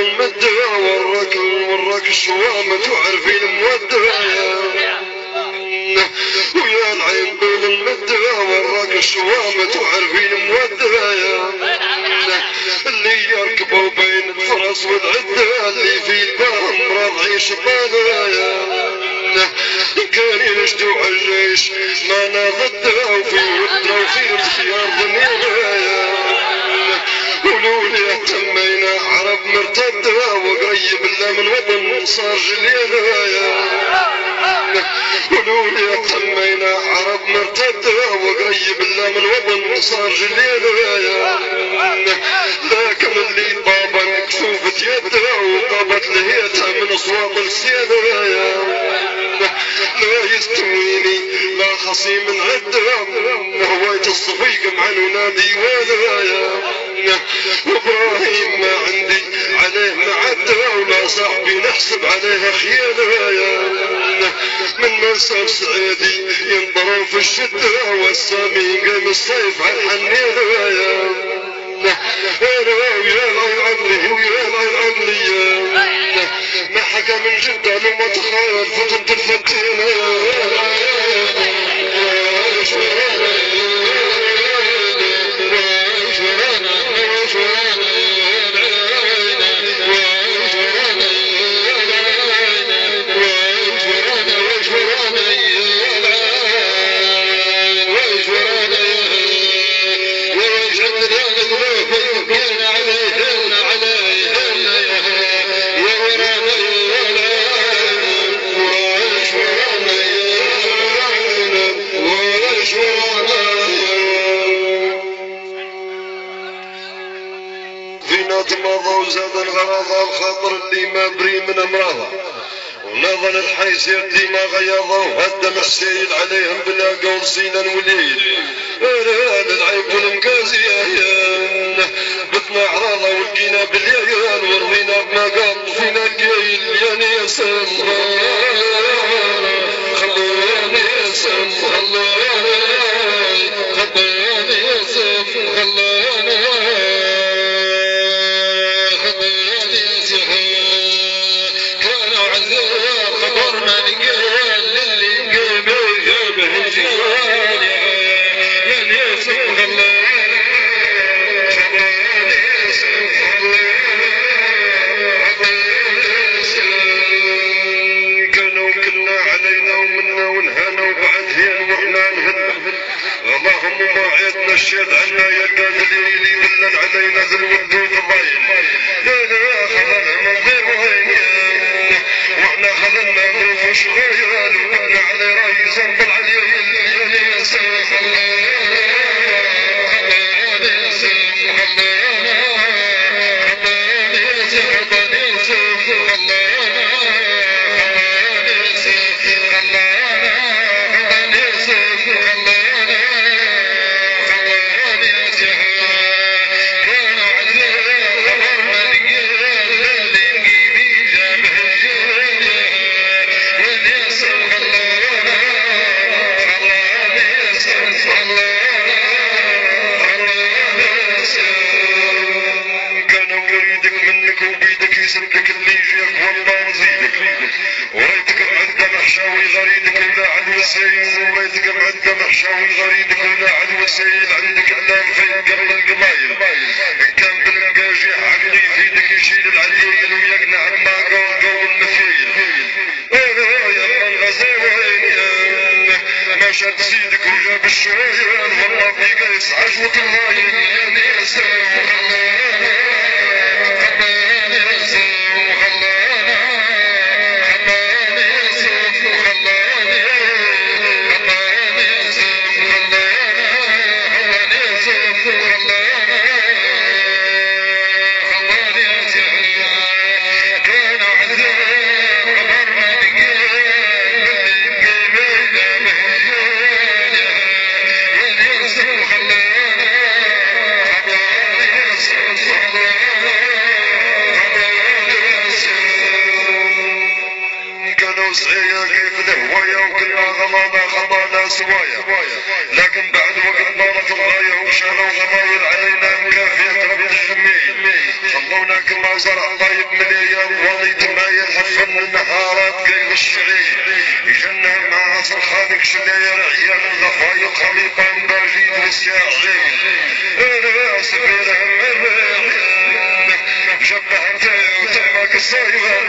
المدة وراك الشوامة تعرفين المودة ويا العين بين المدة وراك الشوامة تعرفين المودة اللي يركبوا بين الفرس والعدة اللي في البهم راض عيش بلايا كان ينشدوا عالجيش ما ناضده وفي ودره وخير خيار ضنيايا ولولي تمينا عرب مرتده وقريب له من وطن صار جليلايا ولولي تمينا عرب مرتده وقريب له من وطن صار جليلايا لكن اللي طابا مكفوفة يده وطابت لهيتها من اصوات السيدايا لا يستويني لا خصيم عده هواية الصفيق مع نادي ولايا وابراهيم ما عندي عليه معده ولا صاحبي نحسب عليه خيالايا من منسب سعيدي ينطروا في الشده والسامي قام الصيف على الحنيلايا ويا العقلي ما حكى من جدة لما تخيل فتنة الفتينة وزاد الغراضة الخاطر اللي ما بري من امراضه ونظن الحيسير ديما غياضه وهدم السيل عليهم بلا قول سينا وليل هذا العيب والمكازية بطنا عراضه ولقينا بالليل ورضينا بما قال فينا القيل يعني يا سام خلوني يا سام خلوني يا سام خلوني كانوا عذاب خبر ما نقال للي نقابل جابه الجوال من يسوق الله كانوا كنا علينا ومنا ونهانا وبعد هين واحنا نهد اللهم ما عيدنا الشيد عنا يا القاتل اللي ولن علينا ذي الودود الضايل خذنا من غير وهين واحنا خذنا ظروف شوية وكنا على راي زنبل عليه اللي يسوي يسلك اللي يجيك والله نزيدك وريتك بعد محشاوي غريدك ولا عدو السيل وريتك بعد محشاوي غريدك ولا عدو السيل عندك اعلام في قبل القبايل ان كان بالمقاجي عقلي في يدك يشيل العليل ويقنع ما قول المثيل يا الغزالين ما شد سيدك وجاب الشوية والله في قيس عجوة الهايل يا سلام لكن بعد وقت طالت الغاية وشالوا غمايل علينا مكافية رب الجميل هناك ما زرع طيب من ايام وليد ما يلحفن النهارات قيل الشعير يجنى مع فرخانك شناير عيال الضفايق خليقا باجين الساعين سبيل جبهتي وتمك الصيغة